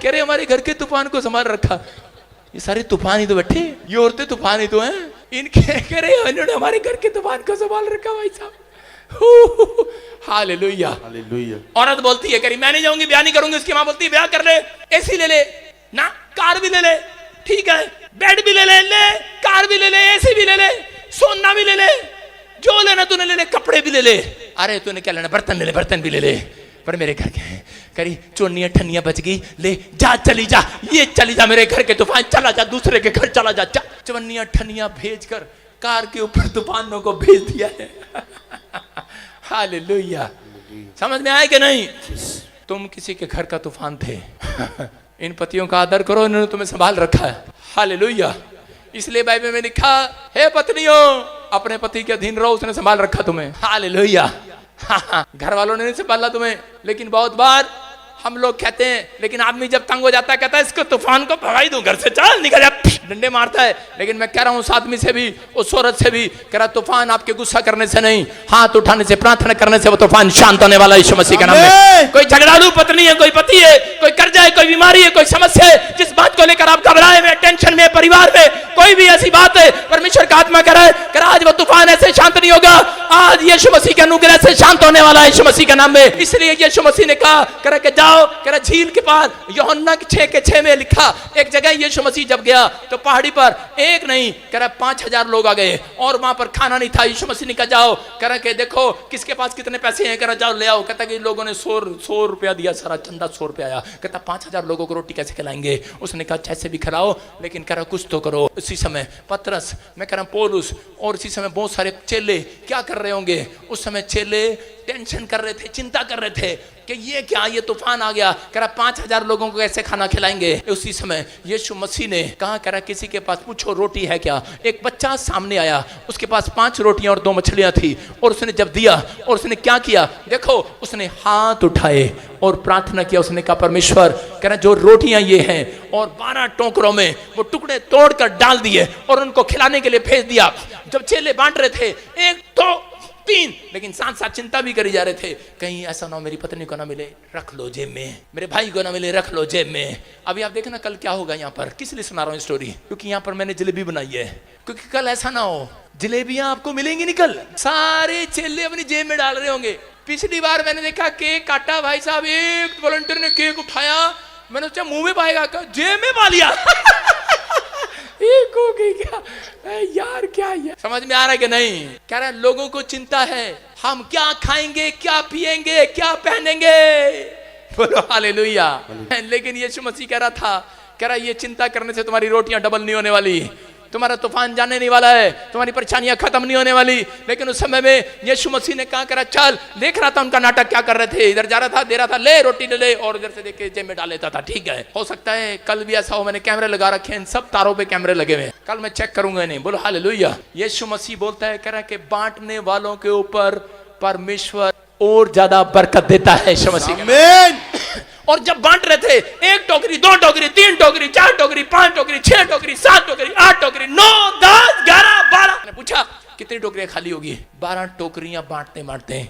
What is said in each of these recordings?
कह रहे हमारे घर के तूफान को संभाल रखा। ये सारे तूफान ही तो बैठे, ये औरतें तूफान ही तो हैं। इनके कह रहे इन्होंने हमारे घर के तूफान को संभाल रखा भाई साहब। Hallelujah hallelujah. औरत बोलती है करी मैं नहीं जाऊंगी, ब्याह नहीं करूंगी। उसकी माँ बोलती है ब्याह कर ले, एसी ले ले ना, कार भी ले ले, ठीक है, बेड भी ले ले, कार भी ले ले, एसी भी ले ले, सोना भी ले ले, जो लेना तूने ले ले, कपड़े भी ले ले। अरे तूने क्या लेना, बर्तन ले ले, बर्तन भी ले ले, पर मेरे घर के हैं। करी चोनियां ठनियां बच गई, ले जा, चली जा, ये चली जा मेरे घर के तूफान, चला जा दूसरे के घर चला जा। चवन्नियां ठनियां भेज कर कार के ऊपर तूफानों को भेज दिया है। हालेलुया। समझ में आया कि नहीं? तुम किसी के घर का तूफान थे। इन पतियों का आदर करो, इन्होंने तुम्हें संभाल रखा है। हालेलुया। इसलिए बाइबल में लिखा, हे पत्नियों अपने पति के अधीन रहो, उसने संभाल रखा तुम्हें। हालेलुया। घर वालों ने नहीं संभाला तुम्हें, लेकिन बहुत बार हम लोग कहते हैं, लेकिन आदमी जब तंग हो जाता है कहता है इसको तूफान को भगाई दूं, घर से चल निकल जा, डंडे मारता है। लेकिन मैं कह रहा हूं उस आदमी से भी, उस औरत से भी, कह रहा तूफान आपके गुस्सा करने से नहीं, हाथ उठाने से, प्रार्थना करने से वो तूफान शांत होने वाला है यीशु मसीह के नाम में। कोई झगड़ालू पत्नी है, कोई पति है, कोई कर्जा है, कोई बीमारी है, कोई समस्या है, जिस बात को लेकर आप घबराए हुए, टेंशन में, परिवार में कोई भी ऐसी बात है, परमेश्वर का आत्मा कह रहा है आज वो तूफान ऐसे शांत नहीं होगा, आज यीशु मसीह के अनुग्रह से शांत होने वाला है यीशु मसीह के नाम में। इसलिए यीशु मसीह ने कहा कह के जाओ, कह झील के पार, यूहन्ना 6:6 में लिखा, एक जगह यीशु मसीह जब गया तो पहाड़ी पर एक नहीं कह रहा 5000 लोग आ गए और वहां पर खाना नहीं था। यीशु मसीह ने कहा जाओ, कह के देखो किसके पास कितने पैसे हैं, कह रहा जाओ ले आओ। कहता कि लोगों ने 100 रुपया दिया, सारा चंदा 100 रुपया आया। कहता 5000 लोगों को रोटी कैसे खिलाएंगे? उसने कहा जैसे भी खिलाओ, लेकिन कह रहा कुछ तो करो। उसी समय पतरस, मैं कह रहा पौलुस और इसी समय बहुत सारे चेले क्या कर रहे होंगे? उस समय चेले टेंशन कर रहे थे, चिंता कर रहे थे कि ये क्या, ये तूफान आ गया, कह रहा 5000 लोगों को कैसे खाना खिलाएंगे? उसी समय यीशु मसीह ने कहा, कह रहा किसी के पास पूछो रोटी है क्या? एक बच्चा सामने आया, उसके पास 5 रोटियां और 2 मछलियां थी, और उसने जब दिया और उसने क्या किया देखो, उसने हाथ उठाए और प्रार्थना किया। उसने कहा परमेश्वर, कह रहा जो रोटियां ये हैं, और 12 टोकरों में वो टुकड़े तोड़कर डाल दिए और उनको खिलाने के लिए भेज दिया। जब चेले बांट रहे थे 1 2 3, लेकिन साथ साथ चिंता भी करी जा रहे थे, कहीं ऐसा ना हो मेरी पत्नी को ना मिले, रख लो जेब में, मेरे भाई को ना मिले, रख लो जेब में। अभी आप देखना कल क्या होगा यहाँ पर। किस लिए सुना रहा हूँ स्टोरी? क्योंकि यहाँ पर मैंने जलेबी बनाई है, क्योंकि कल ऐसा ना हो जलेबियां आपको मिलेंगी नहीं, कल सारे चेले अपनी जेब में डाल रहे होंगे। पिछली बार मैंने देखा केक काटा, भाई साहब एक वॉलंटियर ने केक उठाया, मैंने सोचा मुंह में पाएगा, जेब में पा लिया। एक हो गई क्या यार, क्या है? समझ में आ रहा है कि नहीं? कह रहा है लोगों को चिंता है हम क्या खाएंगे, क्या पिएंगे, क्या पहनेंगे। बोलो हालेलुया। लेकिन यीशु मसीह कह रहा था, कह रहा ये चिंता करने से तुम्हारी रोटियां डबल नहीं होने वाली, तुम्हारा तूफान जाने नहीं वाला है, तुम्हारी परेशानियां खत्म नहीं होने वाली। लेकिन उस समय में यीशु मसीह ने कहा करा चल, देख रहा था उनका नाटक क्या कर रहे थे, इधर जा रहा था, दे रहा था, ले रोटी ले ले, और इधर से देख के जेब में डाल लेता था। ठीक है, हो सकता है कल भी ऐसा हो, मैंने कैमरे लगा रखे हैं, सब तारों पे कैमरे लगे हुए हैं, कल मैं चेक करूंगा नहीं। बोलो हालेलुया। यीशु मसीह बोलता है, कह रहा है कि बांटने वालों के ऊपर परमेश्वर और ज्यादा बरकत देता है। यीशु मसीह आमीन। और जब बांट रहे थे 1 टोकरी, 2 टोकरी, 3 टोकरी, 4 टोकरी, 5 टोकरी, 6 टोकरी, 7 टोकरी, 8 टोकरी, 9 10 11 12, मैंने पूछा कितनी टोकरियां खाली होगी? 12 टोकरियां बांटते बांटते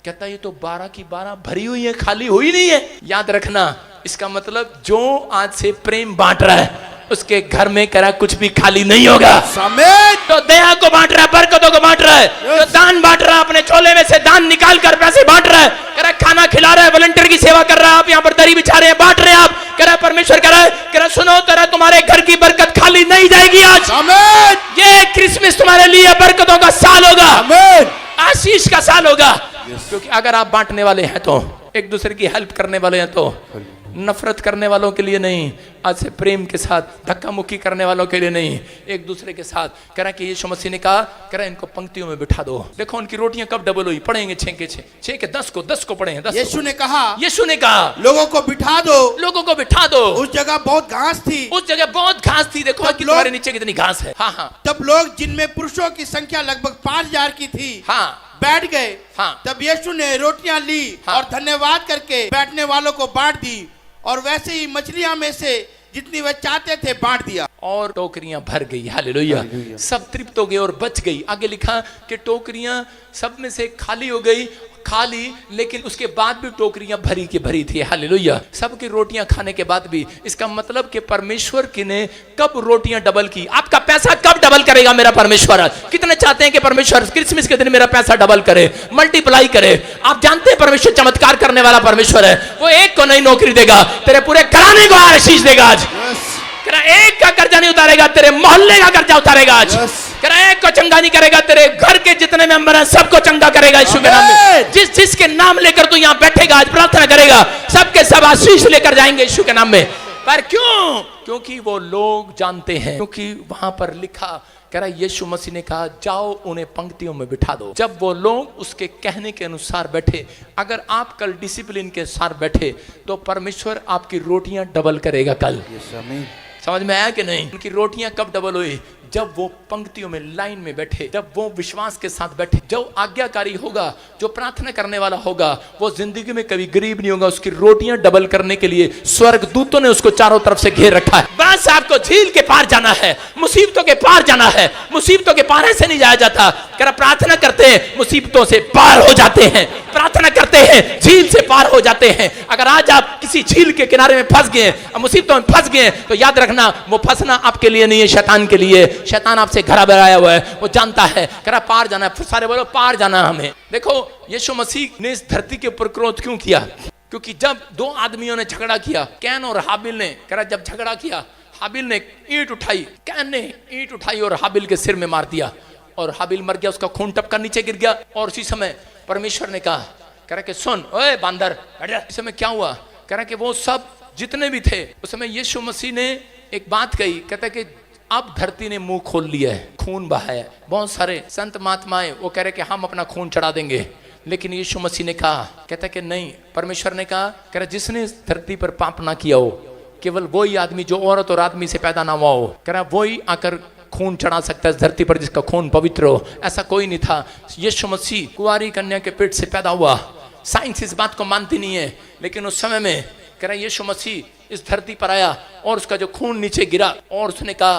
कहता ये तो 12 की 12 भरी हुई है, खाली हुई नहीं है। याद रखना, इसका मतलब जो आज से प्रेम बांट रहा है उसके घर में करा कुछ भी खाली नहीं होगा। तो दया को बांट रहा है, बरकतों को बांट रहा है, तो दान बांट रहा है, अपने चोले में से दान निकाल कर पैसे बांट रहा है, करा खाना खिला रहा है, वॉलंटियर की सेवा कर रहा है, आप यहाँ पर दरी बिछा रहे हैं, बांट रहे हैं आप, करा परमेश्वर कह रहा है, करा सुनो तेरा तुम्हारे घर की बरकत खाली नहीं जाएगी आज। ये क्रिसमस तुम्हारे लिए बरकतों का साल होगा, आशीष का साल होगा। क्योंकि अगर आप बांटने वाले हैं तो, एक दूसरे की हेल्प करने वाले हैं तो, नफरत करने वालों के लिए नहीं, आज से प्रेम के साथ, धक्का मुक्की करने वालों के लिए नहीं, एक दूसरे के साथ। कह रहा कि यीशु मसीह ने कहा, कह रहा इनको पंक्तियों में बिठा दो। देखो उनकी रोटियां कब डबल हुई, पढ़ेंगे 6 के 6, 6 के 10 को, 10 को पढ़ेंगे 10। यीशु ने कहा लोगों को बिठा दो, लोगों को बिठा दो। उस जगह बहुत घास थी, उस जगह बहुत घास थी। देखो कि तुम्हारे नीचे कितनी घास है। हाँ हाँ। तब लोग जिनमें पुरुषों की संख्या लगभग 5000 की थी, हाँ, बैठ गए। हाँ। तब यीशु ने रोटियां ली, हाँ, और धन्यवाद करके बैठने वालों को बांट दी, और वैसे ही मछलियां में से जितनी वे चाहते थे बांट दिया, और टोकरियां भर गई। हालेलुया। सब तृप्त हो गए और बच गई। आगे लिखा कि टोकरियां सब में से खाली हो गई, खा ली, लेकिन उसके बाद भी टोकरियां भरी की भरी थी। हालेलुया। सबकी रोटियां खाने के बाद भी, इसका मतलब कि परमेश्वर की ने कब रोटियां डबल की। आपका पैसा कब डबल करेगा मेरा परमेश्वर? कितने चाहते हैं कि परमेश्वर क्रिसमस के दिन मेरा पैसा डबल करे, मल्टीप्लाई करे? आप जानते हैं परमेश्वर चमत्कार करने वाला परमेश्वर है। वो एक को नहीं नौकरी देगा, तेरे पूरे घराने को आशीष देगा आज। एक का कर्जा नहीं उतारेगा, तेरे मोहल्ले का कर्जा उतारेगा आज। एक को चंगा नहीं करेगा, तेरे घर के जितने मेंबर हैं सबको चंगा करेगा यीशु के नाम में। जिसके नाम लेकर तू यहाँ बैठेगा, आज प्रार्थना करेगा, सबके सब आशीष लेकर जाएंगे यीशु के नाम में। पर क्यों? क्योंकि वो लोग जानते हैं, क्योंकि वहां पर लिखा कह रहा यीशु मसीह ने कहा जाओ उन्हें पंक्तियों में बिठा दो। जब वो लोग उसके कहने के अनुसार बैठे, अगर आप कल डिसिप्लिन के साथ बैठे तो परमेश्वर आपकी रोटियां डबल करेगा कल। समझ में आया कि नहीं? उनकी रोटियां कब डबल हुई? जब वो पंक्तियों में लाइन में बैठे, जब वो विश्वास के साथ बैठे। जो आज्ञाकारी होगा, जो प्रार्थना करने वाला होगा, वो जिंदगी में कभी गरीब नहीं होगा। उसकी रोटियां डबल करने के लिए स्वर्ग दूतों ने उसको चारों तरफ से घेर रखा है। बस आपको झील के पार जाना है, मुसीबतों के पार जाना है। मुसीबतों के पार ऐसे नहीं जाया जाता। कर प्रार्थना करते हैं, मुसीबतों से पार हो जाते हैं। प्रार्थना करते हैं, झील से पार हो जाते हैं। अगर आज आप किसी झील के किनारे में फंस गए, मुसीबतों में फंस गए, तो याद रखना वो फंसना आपके लिए नहीं है, शैतान के लिए। शैतान आपसे घरा बनाया हुआ है, वो जानता है करा पार जाना है। सारे बोलो पार जाना है हमें। देखो यीशु मसीह ने इस धरती के ऊपर क्रोध क्यों किया? क्योंकि जब दो आदमियों ने झगड़ा किया, कैन और हाबिल ने, करा जब झगड़ा किया, हाबिल ने ईंट उठाई, कैन ने ईंट उठाई और हाबिल के सिर में मार दिया और हाबिल मर गया, उसका खून टपका नीचे गिर गया। और उसी समय परमेश्वर ने कहा, कह रहा कि सुन ओए बांदर, इस समय क्या हुआ? कह रहा कि वो सब जितने भी थे, उस समय यीशु मसीह ने एक बात कही, कहता कि अब धरती ने मुंह खोल लिया है, खून बहाया है। बहुत सारे संत महात्माएं वो कह रहे कि हम अपना खून चढ़ा देंगे, लेकिन यीशु मसीह ने कहा, कहता कि नहीं। परमेश्वर ने कहा, कह रहा जिसने इस धरती पर पाप ना किया हो, केवल वही आदमी जो औरत और आदमी से पैदा ना हुआ हो, कह रहा वही आकर खून चढ़ा सकता है इस धरती पर, जिसका खून पवित्र हो। ऐसा कोई नहीं था। यीशु मसीह कुंवारी कन्या के पेट से पैदा हुआ। साइंस इस बात को मानती नहीं है, लेकिन उस समय में कह रहा यीशु मसीह इस धरती पर आया और उसका जो खून नीचे गिरा और उसने कहा,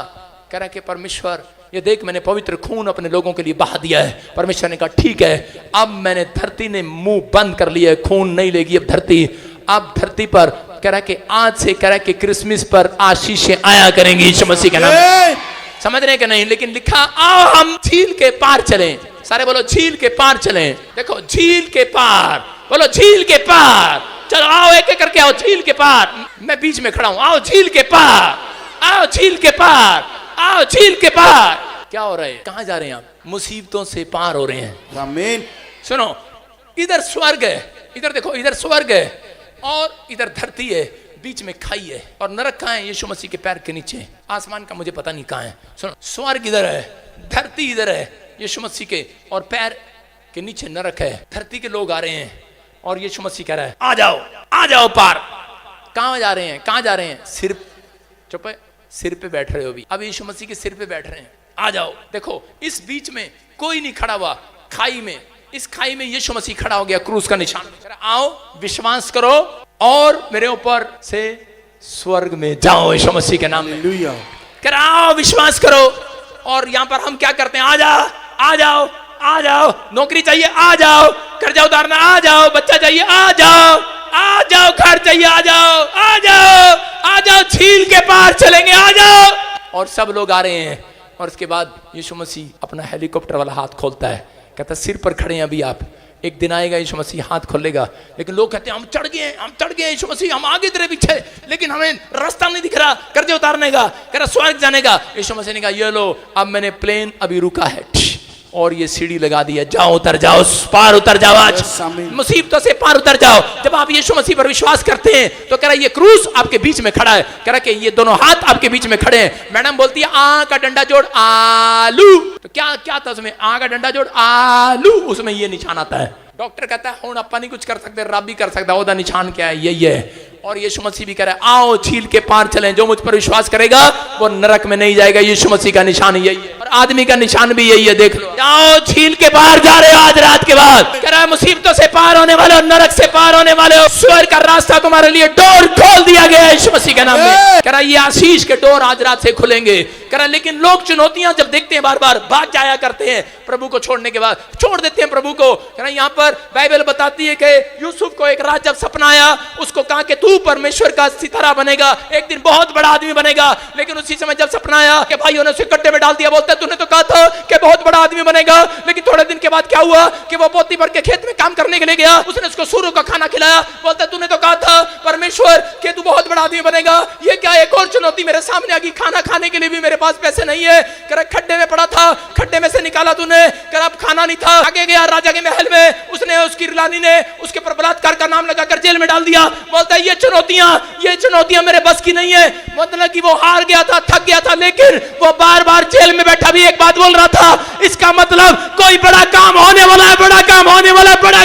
कह रहा कि परमेश्वर ये देख मैंने पवित्र खून अपने लोगों के लिए बहा दिया है। परमेश्वर ने कहा ठीक है, अब मैंने धरती ने मुंह बंद कर लिया है, खून नहीं लेगी अब धरती। अब धरती पर कह रहा कि आज से कह रहा कि क्रिसमस पर आशीषें आया करेंगी यीशु मसीह के नाम। समझ रहे कि नहीं? लेकिन लिखा आओ हम झील के पार चलें। सारे बोलो झील के पार चलें। देखो झील के पार, बोलो झील के पार। चलो आओ एक एक करके आओ झील के पार। मैं बीच में खड़ा हूं, आओ झील के पार, आओ झील के पार, आओ झील के पार। क्या हो रहा है? कहां जा रहे हैं आप? मुसीबतों से पार हो रहे हैं। आमीन। सुनो, इधर स्वर्ग है, इधर देखो, इधर स्वर्ग है और इधर धरती है, बीच में खाई है। और नरक कहां है? यीशु मसीह के पैर के नीचे। आसमान का मुझे पता नहीं कहां है। सुनो, स्वर्ग इधर है, धरती इधर है यीशु मसीह के, और पैर के नीचे नरक है। धरती के लोग आ रहे हैं और यीशु मसीह कह रहा है आ जाओ, आ जाओ पार। कहां जा रहे हैं? कहां जा रहे हैं? सिर, चुप है, सिर पे बैठ रहे हो अभी। अब यीशु मसीह के सिर पे बैठ रहे हैं, आ जाओ। देखो इस बीच में कोई नहीं खड़ा हुआ, खाई में, इस खाई में यीशु मसीह खड़ा हो गया, क्रूस का निशान। आओ विश्वास करो और मेरे ऊपर से स्वर्ग में जाओ यीशु मसीह के नाम में। कह रहा आओ विश्वास करो। और यहां पर हम क्या करते हैं? आ जाओ, आ जाओ, आ जाओ। नौकरी चाहिए? आ जाओ। कर्जा उतारना? आ जाओ। बच्चा चाहिए? आ जाओ, आ जाओ। घर चाहिए? आ जाओ, आ जाओ, आ जाओ। झील के पार चलेंगे, आ जाओ। और सब लोग आ रहे हैं। और उसके बाद यीशु मसीह अपना हेलीकॉप्टर वाला हाथ खोलता है, कहता सिर पर खड़े हैं अभी आप, एक दिन आएगा यीशु मसीह हाथ खोलेगा। लेकिन लोग कहते हैं हम चढ़ गए, हम चढ़ गए यीशु मसीह, हम आगे तेरे पीछे, लेकिन हमें रास्ता नहीं दिख रहा कर्जे उतारने का, कह रहा स्वर्ग जाने का। यीशु मसीह ने कहा ये लो, अब मैंने प्लेन अभी रुका है और ये सीढ़ी लगा दी है, जाओ उतर जाओ, पार उतर जाओ, आज मुसीबतों से पार उतर जाओ। जब आप यीशु मसीह पर विश्वास करते हैं तो कह रहा ये क्रूस आपके बीच में खड़ा है, कह रहा कि ये दोनों हाथ आपके बीच में खड़े हैं। मैडम बोलती है आ का डंडा जोड़ आलू, तो क्या क्या था उसमें? आ का डंडा जोड़ आलू, उसमें ये निशान आता है। डॉक्टर कहता है हुण अपा नहीं कुछ कर सकते, रब भी कर सकता, ओदा निशान क्या है? यही है। और यीशु मसीह भी कह रहा है आओ झील के पार चलें, जो मुझ पर विश्वास करेगा वो नरक में नहीं जाएगा, यीशु मसीह का निशान यही है। और आदमी का निशान भी यही है, देख लो। जाओ झील के बाहर जा रहे हो आज रात के बाद, कह रहा है मुसीबतों से पार होने वाले हो, नरक से पार होने वाले हो, स्वर्ग का रास्ता तुम्हारे लिए डोर खोल दिया गया है यीशु मसीह के नाम में। कह रहा ये आशीष के डोर आज रात से खुलेंगे। कह रहा लेकिन लोग चुनौतियां जब देखते हैं बार बार भाग जाया करते हैं, प्रभु को छोड़ने के बाद छोड़ देते हैं प्रभु को। कह रहा यहाँ पर बाइबल बताती है कि यूसुफ को एक रात जब सपना आया, उसको कहा कि तू परमेश्वर का सितारा बनेगा, एक दिन बहुत बड़ा आदमी बनेगा। लेकिन उसी समय जब सपना आया कि भाइयों ने उसे गड्ढे में डाल दिया, बोलता है तूने तो कहा था कि बहुत बड़ा आदमी बनेगा। लेकिन थोड़े दिन के बाद क्या हुआ कि वो पोती भर के खेत में काम करने के लिए गया, उसने उसको सूरों का खाना खिलाया। बोलता है तूने तो कहा था परमेश्वर कि तू बहुत बड़ा आदमी बनेगा, ये क्या एक और चुनौती मेरे सामने आ गई, खाना खाने के लिए भी मेरे पास पैसे नहीं है। कर खड्डे में पड़ा था, खड्डे में से निकाला तूने, कर अब खाना नहीं था। आगे गया राजा के महल में, उसने उसकी रानी ने उसके पर बलात्कार का नाम लगाकर जेल में डाल दिया। बोलता है ये चुनौतियां मेरे बस की नहीं है। मतलब कि वो हार गया था, थक गया था, लेकिन वो बार बार जेल में बैठा भी एक बात बोल रहा था, इसका मतलब कोई बड़ा काम होने वाला है, बड़ा काम होने वाला है, बड़ा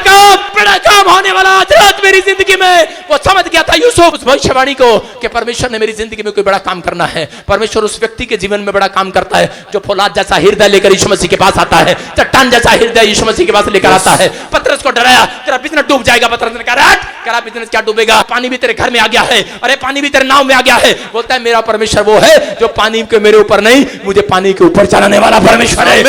काम होने वाला आज रात मेरी जिंदगी में। वो समझ गया था यूसुफ उस भविष्यवाणी को कि परमेश्वर ने मेरी जिंदगी में कोई बड़ा काम करना है। परमेश्वर उस व्यक्ति के जीवन में बड़ा काम करता है जो फौलाद जैसा हृदय लेकर यीशु मसीह के पास आता है, चट्टान जैसा हृदय यीशु मसीह के पास लेकर आता है। पतरस को डराया, तेरा बिजनेस डूब जाएगा। पतरस ने कहा बिजनेस क्या डूबेगा, पानी भी तेरे घर में आ गया है, अरे पानी भी तेरे नाव में आ गया है। बोलता है मेरा परमेश्वर वो है जो पानी के मेरे ऊपर नहीं, मुझे पानी के ऊपर चलाने वाला परमेश्वर है।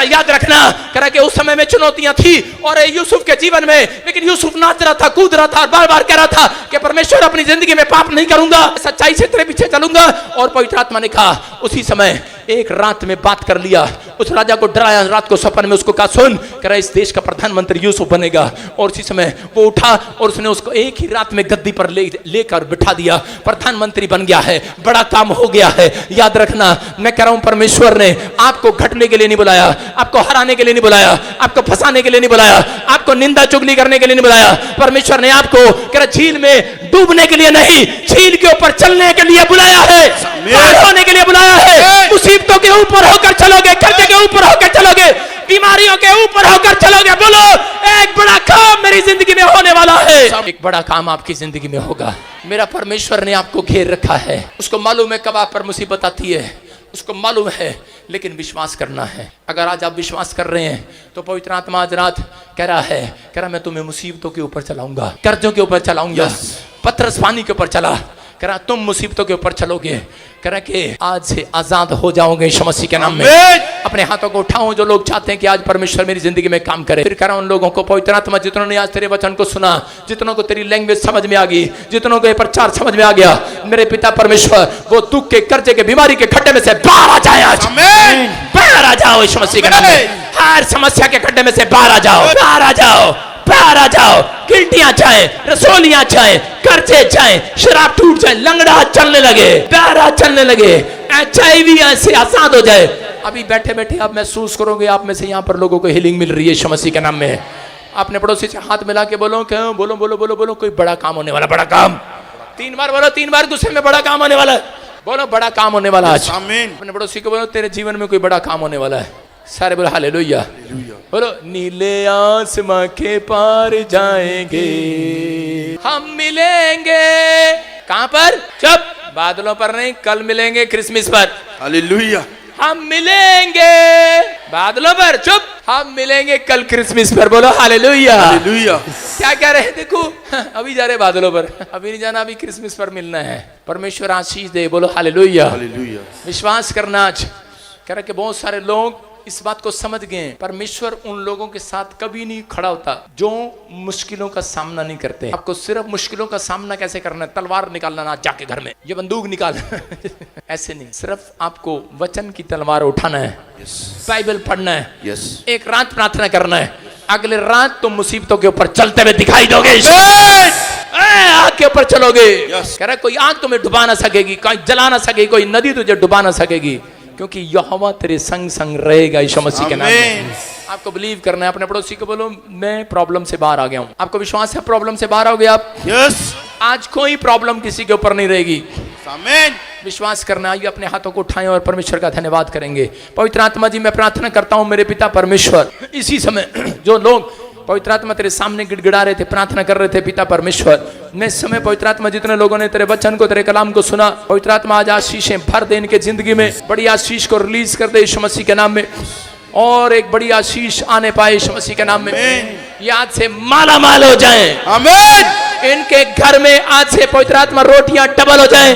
याद रखना करा कि उस समय में चुनौतियां थी और यूसुफ के जीवन में, लेकिन यूसुफ नाच रहा था, कूद रहा था, बार बार कह रहा था कि परमेश्वर अपनी जिंदगी में पाप नहीं करूंगा, सच्चाई से तेरे पीछे चलूंगा। और पवित्र आत्मा ने कहा उसी समय एक रात में बात कर लिया, उस राजा को डराया, रात को सपन में उसको कहा सुन करा इस देश का प्रधानमंत्री यूसुफ बनेगा। और उसी समय वो उठा और उसने उसको एक ही रात में गद्दी पर लेकर बिठा दिया, प्रधानमंत्री बन गया है, बड़ा काम हो गया है। याद रखना मैं कह रहा हूं परमेश्वर ने आपको घटने के लिए नहीं बुलाया, आपको हराने के लिए नहीं बुलाया, आपको फंसाने के लिए नहीं बुलाया, आपको निंदा चुगली करने के लिए नहीं बुलाया। परमेश्वर ने आपको कह झील में डूबने के लिए नहीं, झील के ऊपर चलने के लिए बुलाया है, पार होने के लिए बुलाया है। मुसीबतों के ऊपर होकर चलोगे, कर्जे के ऊपर होकर चलोगे, बीमारियों के ऊपर होकर चलोगे। बोलो एक बड़ा काम मेरी जिंदगी में होने वाला है, एक बड़ा काम आपकी जिंदगी में होगा। मेरा परमेश्वर ने आपको घेर रखा है, उसको मालूम है कब आप पर मुसीबत आती है, उसको मालूम है, लेकिन विश्वास करना है। अगर आज आप विश्वास कर रहे हैं तो पवित्र आत्मा आज रात कह रहा मैं तुम्हें मुसीबतों के ऊपर चलाऊंगा, कर्जों के ऊपर चलाऊंगा। पतरस पानी के ऊपर चला, कह रहा तुम मुसीबतों के ऊपर चलोगे, कह रहा कि आज से आजाद हो जाओगे यीशु मसीह के नाम में। अपने हाथों को उठाओ जो लोग चाहते हैं कि आज परमेश्वर मेरी जिंदगी में काम करे। फिर कह रहा उन लोगों को पवित्र आत्मा जितनों ने आज तेरे वचन को सुना, जितनों को तेरी लैंग्वेज समझ में आ गई, जितनों को ये प्रचार समझ में आ गया, मेरे पिता परमेश्वर वो दुख के, कर्जे के, बीमारी के खड्डे में से बाहर आ जाए, आज बाहर आ जाओ यीशु मसीह के नाम में। हर समस्या के खड्डे में से बाहर आ जाओ, बाहर आ जाओ, बाहर आ जाओ। गिल्टियां जाए, रसोलियां जाए, कर्जे जाए, शराब टूट जाए, लंगड़ा चलने लगे, प्यारा चलने लगे, HIV से आजाद हो जाए। अभी बैठे बैठे आप महसूस करोगे आप में से यहाँ पर लोगों को हीलिंग मिल रही है यीशु मसीह के नाम में। अपने पड़ोसी से हाथ मिला के बोलो क्यों, बोलो बोलो बोलो बोलो कोई बड़ा काम होने वाला, बड़ा काम। 3 बार बोलो, 3 बार गुस्से में, बड़ा काम होने वाला है। बोलो बड़ा काम होने वाला आज। अपने पड़ोसी को बोलो तेरे जीवन में कोई बड़ा काम होने वाला है। सारे बोलो हालेलुया। बोलो नीले आसमां के पार जाएंगे हम, मिलेंगे कहां पर? चुप, बादलों पर नहीं, कल मिलेंगे क्रिसमस पर। हालेलुया। हम मिलेंगे बादलों पर, चुप, हम मिलेंगे कल क्रिसमस पर। बोलो हालेलुया। हालेलुया। क्या कह रहे हैं? देखो अभी जा रहे बादलों पर, अभी नहीं जाना, अभी क्रिसमस पर मिलना है। परमेश्वर आशीष दे। बोलो हालेलुया। हालेलुया। विश्वास करना। आज कह रहे कि बहुत सारे लोग इस बात को समझ गए, परमेश्वर उन लोगों के साथ कभी नहीं खड़ा होता जो मुश्किलों का सामना नहीं करते। आपको सिर्फ मुश्किलों का सामना कैसे करना है, तलवार निकालना ना जाके घर में, ये बंदूक निकालना ऐसे नहीं, सिर्फ आपको वचन की तलवार उठाना है, बाइबल पढ़ना है, एक रात प्रार्थना करना है, अगले रात तुम मुसीबतों के ऊपर चलते हुए दिखाई दोगे, आग के ऊपर चलोगे। कह रहा कोई आग तुम्हें डुबा ना सकेगी, कोई जला ना सकेगी, कोई नदी तुझे डुबा ना सकेगी, क्योंकि यहोवा तेरे संग संग रहेगा यीशु मसीह के नाम में। आपको बिलीव करना है। अपने पड़ोसी को बोलो मैं प्रॉब्लम से बाहर आ गया हूं। आपको विश्वास है प्रॉब्लम से बाहर आओगे आप? यस। आज कोई प्रॉब्लम किसी के ऊपर नहीं रहेगी। आमीन। विश्वास करना। आइए अपने हाथों को उठाएं और परमेश्वर का धन्यवाद करेंगे। पवित्र आत्मा जी मैं प्रार्थना करता हूं मेरे पिता परमेश्वर, इसी समय जो लोग पवित्र आत्मा तेरे सामने गिड़गिड़ा रहे थे, प्रार्थना कर रहे थे, पिता परमेश्वर मैं इस समय पवित्र आत्मा जितने लोगों ने तेरे वचन को, तेरे कलाम को सुना, पवित्र आत्मा आज आशीषें भर दे इनके जिंदगी में, बड़ी आशीष को रिलीज कर दे यीशु मसीह के नाम में, और एक बड़ी आशीष आने पाए यीशु मसीह के नाम में। आज से माला माल हो जाए, आमीन। इनके घर में आज से पवित्र आत्मा रोटियां डबल हो जाए।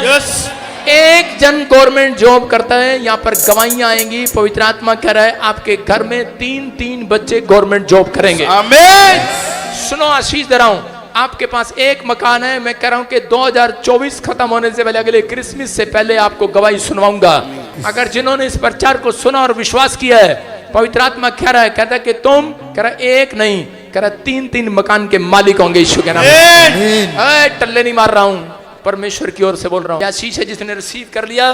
एक जन गवर्नमेंट जॉब करता है, यहाँ पर गवाहियां आएंगी, पवित्र आत्मा कह रहा है आपके घर में 3-3 बच्चे गवर्नमेंट जॉब करेंगे। आमीन। सुनो आशीष दे रहा हूं, आपके पास एक मकान है, मैं कह रहा हूं कि 2024 खत्म होने से पहले, अगले क्रिसमस से पहले आपको गवाही सुनवाऊंगा। अगर जिन्होंने इस प्रचार को सुना और विश्वास किया है, पवित्र आत्मा कह रहा है, कहता है कि तुम, कह रहा एक नहीं, कह रहा 3-3 मकान के मालिक होंगे यीशु के नाम में। टल्ले नहीं मार रहा हूं, परमेश्वर की ओर से बोल रहा हूं। आशीष है जिसने रिसीव कर लिया,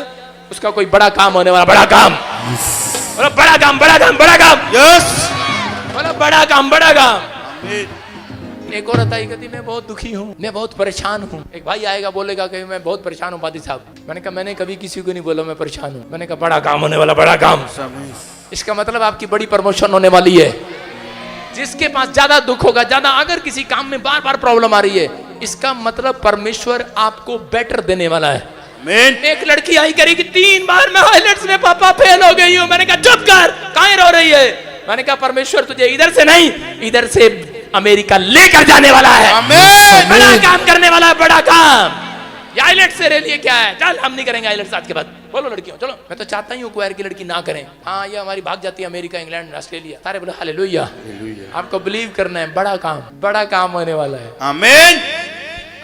उसका कोई बड़ा काम होने वाला, बड़ा काम, बड़ा काम, बड़ा काम, बड़ा काम, बड़ा काम, बड़ा काम। एक औरत आई, कहती मैं बहुत दुखी हूँ, मैं बहुत परेशान हूँ। एक भाई आएगा, बोलेगा कि मैं बहुत परेशान हूँ पादी साहब। मैंने कहा मैंने कभी किसी को नहीं बोला मैं परेशान हूँ। मैंने कहा बड़ा काम होने वाला, बड़ा काम। इसका मतलब आपकी बड़ी प्रमोशन होने वाली है। जिसके पास ज्यादा दुख होगा, ज्यादा अगर किसी काम में बार बार प्रॉब्लम आ रही है, इसका मतलब परमेश्वर आपको बेटर देने वाला है। एक लड़की आई करेगी 3 बार मैं आइलेट्स में पापा फेल हो गई हूँ। मैंने कहा चुप कर, काहे रो रही है? मैंने कहा परमेश्वर तुझे इधर से नहीं, इधर से अमेरिका लेकर जाने वाला है। बड़ा काम करने वाला है, बड़ा काम। आइलेट्स से लिए क्या है? चल हम नहीं करेंगे आइलेट्स आज के बाद। बोलो लड़कियों चलो, मैं तो चाहता ही हूँ क्वायर की लड़की ना करें। हाँ ये हमारी भाग जाती है अमेरिका, इंग्लैंड, ऑस्ट्रेलिया, सारे बोले हालेलुया। आपको बिलीव करना है, बड़ा काम होने वाला है। आमीन।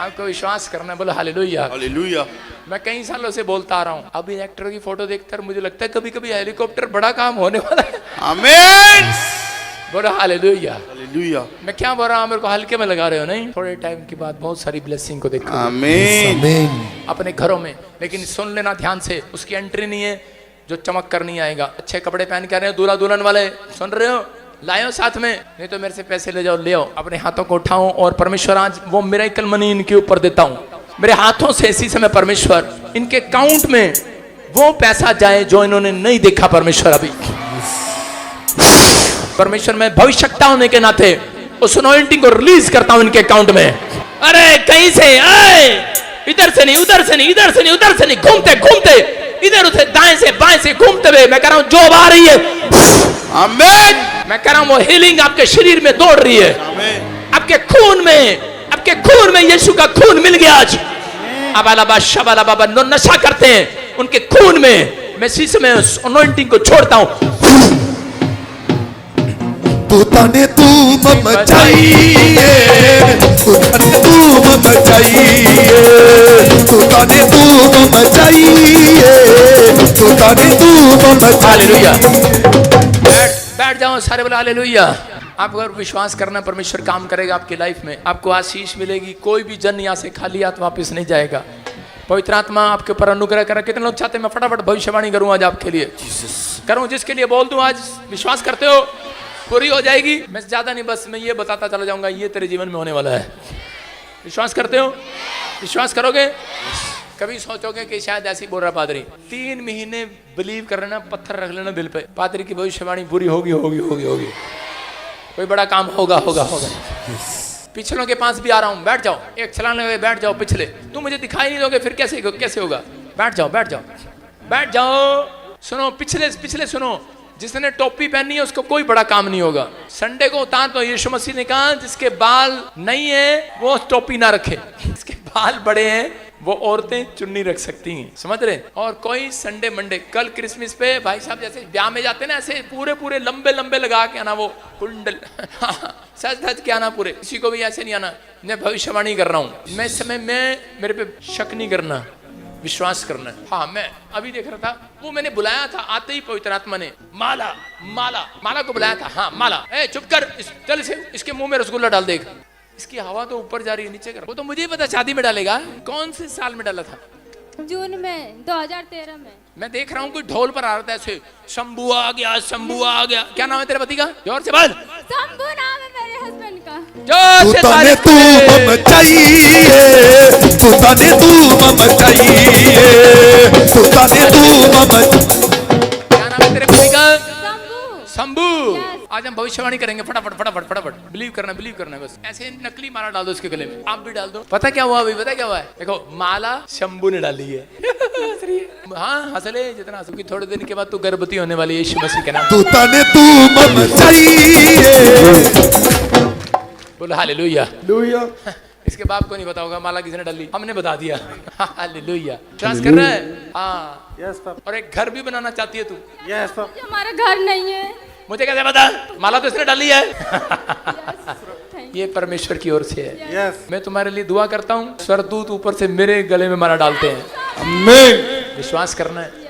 आपको विश्वास करना है, बोलो हालेलुया, हालेलुया। मैं कई सालों से बोलता आ रहा हूँ, अभी एक्टर की फोटो देखकर मुझे लगता है कभी कभी हेलीकॉप्टर बड़ा काम होने वाला है। आमीन। बोलो हालेलुया, हालेलुया। मैं क्या बोल रहा हूँ, मेरे को हल्के में लगा रहे हो नहीं? थोड़े टाइम के बाद बहुत सारी ब्लेसिंग को देखो। आमीन। अपने घरों में, लेकिन सुन लेना ध्यान से, उसकी एंट्री नहीं है जो चमक कर नहीं आएगा। अच्छे कपड़े पहन के आ रहे हो दूल्हा दुल्हन वाले, सुन रहे हो? लाओ साथ में, नहीं तो मेरे से पैसे ले जाओ, ले आओ। अपने हाथों को उठाओ और परमेश्वर आज वो मिरेकल मनी इनके ऊपर देता हूँ। मेरे हाथों से इसी समय परमेश्वर इनके अकाउंट में वो पैसा जाए जो इन्होंने नहीं देखा। परमेश्वर अभी परमेश्वर मैं भविष्यवक्ता होने के नाते उस अनॉइंटिंग को रिलीज करता हूं इनके अकाउंट में। अरे कहीं से आए, इधर से नहीं, उधर से नहीं, इधर से नहीं, उधर से नहीं, घूमते घूमते इधर उधर दाएं से बाएं से घूमते हुए मैं कह रहा हूं जॉब आ रही है। आमीन। मैं कह रहा हूं वो हीलिंग आपके शरीर में दौड़ रही है। आपके खून में यीशु का खून मिल गया आज। अबालाबा शबाला बाबा नो नशा करते हैं उनके खून में, मैं इसी समय उस अनॉइंटिंग को छोड़ता हूं। तूने धूम मचाइए, तूने धूम मचाइए, तूने धूम मचाइए, तूने धूम मचाइए। बैठ जाओ सारे, बोला हालेलुया। आप अगर विश्वास करना, परमेश्वर काम करेगा आपकी लाइफ में, आपको आशीष मिलेगी। कोई भी जन यहाँ से खाली हाथ वापस नहीं जाएगा। पवित्र आत्मा आपके ऊपर अनुग्रह करा। कितने लोग चाहते हैं मैं फटाफट भविष्यवाणी करूं आज आपके लिए? करूं, जिसके लिए बोल दूं आज, विश्वास करते हो पूरी हो जाएगी। मैं ज्यादा नहीं, बस मैं ये बताता चला जाऊंगा, ये तेरे जीवन में होने वाला है। विश्वास करते हो? विश्वास करोगे? कभी सोचोगे कि शायद ऐसे ही बोल रहा पादरी। 3 महीने बिलीव कर लेना, पत्थर रख लेना दिल पे, पादरी की भविष्यवाणी पूरी होगी होगी होगी होगी। कोई बड़ा काम होगा होगा होगा। पिछलों के पास भी आ रहा हूं, बैठ जाओ, एक छलांग लगे बैठ जाओ पिछले। तुम मुझे दिखाई नहीं दोगे फिर कैसे होगा? बैठ जाओ बैठ जाओ बैठ जाओ। सुनो पिछले सुनो, जिसने टोपी पहनी है उसको कोई बड़ा काम नहीं होगा। संडे को उतार तो यीशु मसीह ने कहा जिसके बाल नहीं है वो टोपी ना रखे, जिसके बाल बड़े हैं वो औरतें चुन्नी रख सकती हैं, समझ रहे? और कोई संडे मंडे, कल क्रिसमस पे भाई साहब जैसे ब्याह में जाते ना, ऐसे पूरे लंबे लगा के आना, वो कुंडल सच के आना पूरे। किसी को भी ऐसे नहीं आना। मैं भविष्यवाणी कर रहा हूँ, मैं इस समय मेरे पे शक नहीं करना, विश्वास करना। हाँ मैं अभी देख रहा था, वो मैंने बुलाया था, आते ही पवित्र आत्मा ने माला को बुलाया था। हाँ माला, चुप कर, चल इसके मुंह में रसगुल्ला डाल देगा। इसकी हवा तो ऊपर जा रही है, नीचे कर। वो तो मुझे ही पता शादी में डालेगा। कौन से साल में डाला था? जून में 2013 में। मैं देख रहा हूँ कोई ढोल पर आ रहा था ऐसे, शंभू आ गया, शंभू आ गया। क्या नाम है तेरे पति का? जोर से बोल। शंभू नाम है मेरे हस्बैंड का। जोर से तूने धूम मचाइए, तूने धूम मचाइए, तूने धूम मचाइए। क्या नाम है तेरे पति का? शंभू Yes. आज हम भविष्यवाणी करेंगे फटाफट फटाफट फटाफट। बिलीव करना है बस। ऐसे नकली माला डाल दो उसके गले में, आप भी डाल दो। पता क्या हुआ अभी, पता क्या हुआ है? देखो माला शंभू ने डाली है। हाँ हंस ले जितना हंसो, थोड़े दिन के बाद तू गर्भवती होने वाली है यीशु मसीह के नाम। तू तने तू मम चाहिए। बोलो हालेलुया। लुया इसके बाप को नहीं पता होगा माला किसने डाली, हमने बता दिया। हालेलुया। ट्रस्ट कर रहा है? हाँ। यस पापा, और एक घर भी बनाना चाहती है तू? यस पापा, ये हमारा घर नहीं है। मुझे कैसे पता? माला तो इसने डाली है। Thank ये परमेश्वर की ओर से है। यस, मैं तुम्हारे लिए दुआ करता हूँ, स्वर्गदूत ऊपर से मेरे गले में माला डालते हैं। आमीन। विश्वास करना है।